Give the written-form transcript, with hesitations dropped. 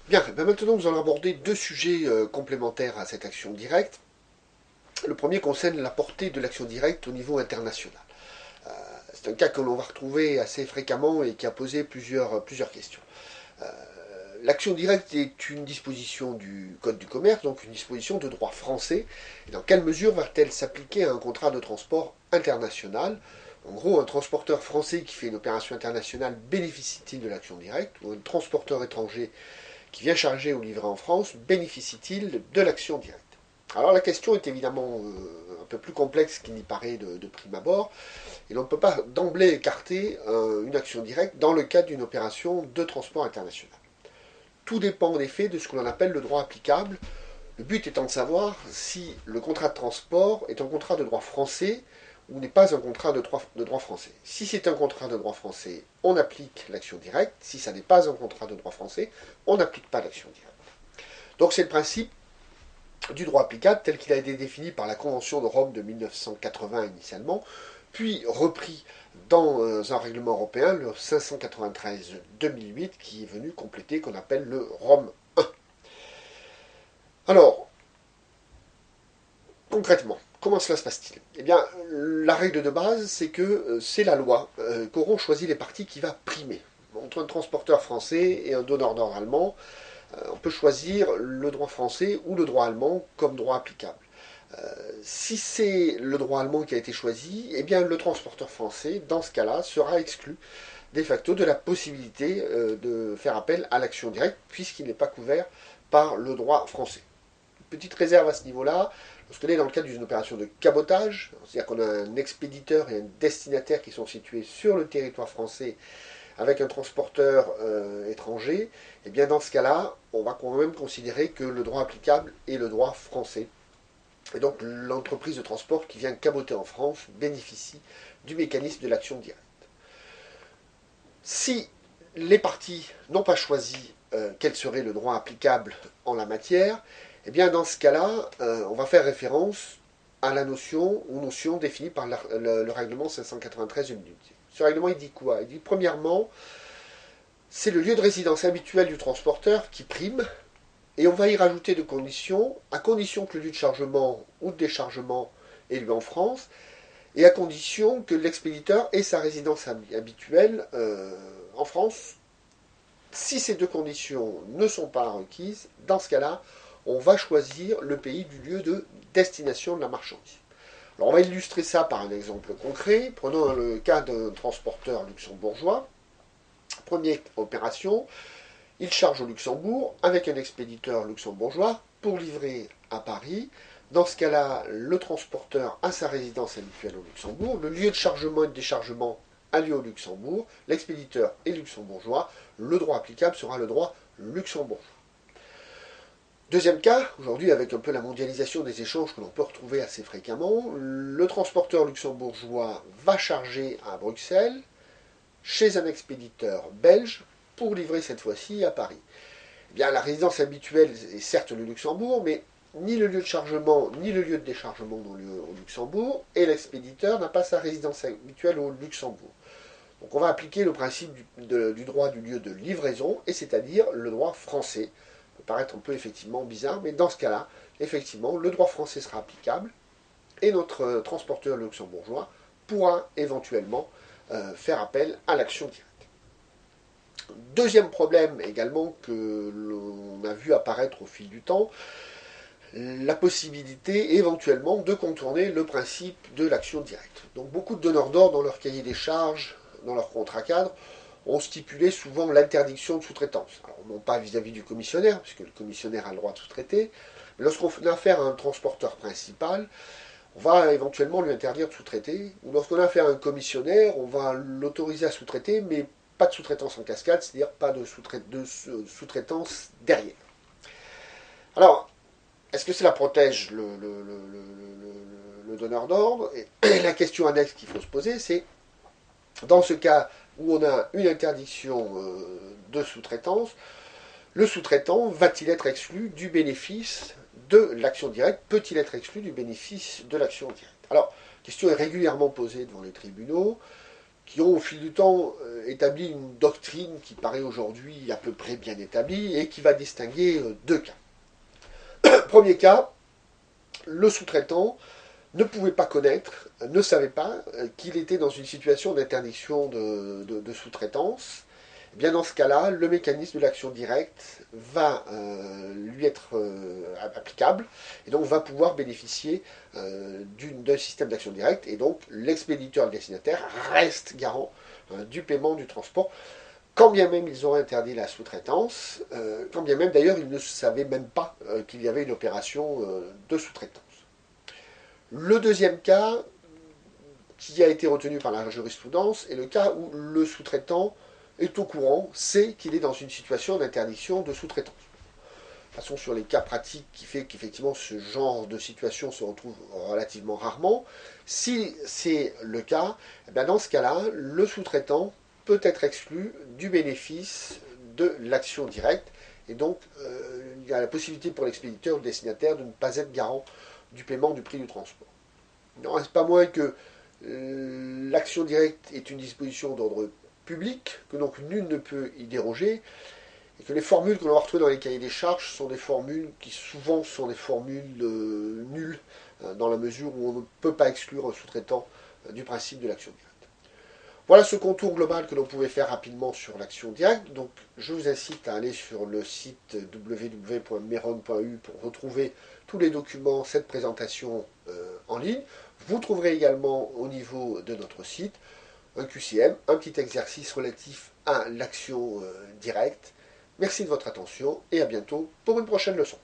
Bien, ben maintenant nous allons aborder deux sujets complémentaires à cette action directe. Le premier concerne la portée de l'action directe au niveau international. C'est un cas que l'on va retrouver assez fréquemment et qui a posé plusieurs questions. Euh, L'action directe est une disposition du Code du commerce, donc une disposition de droit français. Et dans quelle mesure va-t-elle s'appliquer à un contrat de transport international? En gros, un transporteur français qui fait une opération internationale bénéficie-t-il de l'action directe, ou un transporteur étranger qui vient charger ou livrer en France bénéficie-t-il de l'action directe? Alors la question est évidemment un peu plus complexe qu'il n'y paraît de prime abord, et l'on ne peut pas d'emblée écarter une action directe dans le cadre d'une opération de transport international. Tout dépend en effet de ce que l'on appelle le droit applicable, le but étant de savoir si le contrat de transport est un contrat de droit français ou n'est pas un contrat de droit français. Si c'est un contrat de droit français, on applique l'action directe. Si ça n'est pas un contrat de droit français, on n'applique pas l'action directe. Donc c'est le principe du droit applicable tel qu'il a été défini par la Convention de Rome de 1980 initialement, puis repris dans un règlement européen, le 593-2008, qui est venu compléter, qu'on appelle le Rome 1. Alors, concrètement, comment cela se passe-t-il? Eh bien, la règle de base, c'est que c'est la loi qu'auront choisi les parties qui va primer. Entre un transporteur français et un donneur d'ordre allemand, on peut choisir le droit français ou le droit allemand comme droit applicable. Si c'est le droit allemand qui a été choisi, eh bien le transporteur français, dans ce cas-là, sera exclu de facto de la possibilité de faire appel à l'action directe, puisqu'il n'est pas couvert par le droit français. Petite réserve à ce niveau-là, lorsqu'on est dans le cadre d'une opération de cabotage, c'est-à-dire qu'on a un expéditeur et un destinataire qui sont situés sur le territoire français avec un transporteur étranger, et bien dans ce cas-là, on va quand même considérer que le droit applicable est le droit français. Et donc l'entreprise de transport qui vient caboter en France bénéficie du mécanisme de l'action directe. Si les parties n'ont pas choisi quel serait le droit applicable en la matière, eh bien dans ce cas-là, on va faire référence à la notion ou notion définie par le règlement 593 2008. Ce règlement, il dit quoi? Il dit premièrement, c'est le lieu de résidence habituel du transporteur qui prime, et on va y rajouter deux conditions, à condition que le lieu de chargement ou de déchargement ait lieu en France, et à condition que l'expéditeur ait sa résidence habituelle en France. Si ces deux conditions ne sont pas requises, dans ce cas-là, on va choisir le pays du lieu de destination de la marchandise. Alors on va illustrer ça par un exemple concret. Prenons le cas d'un transporteur luxembourgeois. Première opération, il charge au Luxembourg avec un expéditeur luxembourgeois pour livrer à Paris. Dans ce cas-là, le transporteur a sa résidence habituelle au Luxembourg. Le lieu de chargement et de déchargement a lieu au Luxembourg. L'expéditeur est luxembourgeois. Le droit applicable sera le droit luxembourgeois. Deuxième cas, aujourd'hui avec un peu la mondialisation des échanges que l'on peut retrouver assez fréquemment, le transporteur luxembourgeois va charger à Bruxelles chez un expéditeur belge pour livrer cette fois-ci à Paris. Eh bien, la résidence habituelle est certes le Luxembourg, mais ni le lieu de chargement ni le lieu de déchargement n'ont lieu au Luxembourg, et l'expéditeur n'a pas sa résidence habituelle au Luxembourg. Donc on va appliquer le principe du droit du lieu de livraison, et c'est-à-dire le droit français. Ça peut paraître un peu effectivement bizarre, mais dans ce cas-là, effectivement, le droit français sera applicable, et notre transporteur luxembourgeois pourra éventuellement faire appel à l'action directe. Deuxième problème également que l'on a vu apparaître au fil du temps, la possibilité éventuellement de contourner le principe de l'action directe. Donc beaucoup de donneurs d'ordre dans leur cahier des charges, dans leur contrat cadre, ont stipulé souvent l'interdiction de sous-traitance. Alors non pas vis-à-vis du commissionnaire, puisque le commissionnaire a le droit de sous-traiter, mais lorsqu'on a affaire à un transporteur principal, on va éventuellement lui interdire de sous-traiter, ou lorsqu'on a affaire à un commissionnaire, on va l'autoriser à sous-traiter, mais pas de sous-traitance en cascade, c'est-à-dire pas de sous-traitance derrière. Alors, est-ce que cela protège le donneur d'ordre? Et la question annexe qu'il faut se poser, c'est dans ce cas où on a une interdiction de sous-traitance, le sous-traitant va-t-il être exclu du bénéfice de l'action directe? Peut-il être exclu du bénéfice de l'action directe? Alors, la question est régulièrement posée devant les tribunaux. qui ont au fil du temps établi une doctrine qui paraît aujourd'hui à peu près bien établie et qui va distinguer deux cas. Premier cas, le sous-traitant ne pouvait pas connaître, ne savait pas qu'il était dans une situation d'interdiction de sous-traitance. Eh bien dans ce cas-là, le mécanisme de l'action directe va lui être applicable et donc va pouvoir bénéficier d'un système d'action directe et donc l'expéditeur, le destinataire, reste garant du paiement du transport, quand bien même ils auraient interdit la sous-traitance, quand bien même d'ailleurs ils ne savaient même pas qu'il y avait une opération de sous-traitance. Le deuxième cas qui a été retenu par la jurisprudence est le cas où le sous-traitant est au courant, sait qu'il est dans une situation d'interdiction de sous-traitance. Passons sur les cas pratiques qui fait qu'effectivement ce genre de situation se retrouve relativement rarement. Si c'est le cas, eh bien dans ce cas-là, le sous-traitant peut être exclu du bénéfice de l'action directe et donc il y a la possibilité pour l'expéditeur ou le destinataire de ne pas être garant du paiement du prix du transport. Il n'en reste pas moins que l'action directe est une disposition d'ordre public, que donc nul ne peut y déroger, et que les formules que l'on va retrouver dans les cahiers des charges sont des formules qui souvent sont des formules nulles, dans la mesure où on ne peut pas exclure un sous-traitant du principe de l'action directe. Voilà ce contour global que l'on pouvait faire rapidement sur l'action directe. Donc je vous incite à aller sur le site www.meron.eu pour retrouver tous les documents, cette présentation en ligne. Vous trouverez également au niveau de notre site un QCM, un petit exercice relatif à l'action directe. Merci de votre attention et à bientôt pour une prochaine leçon.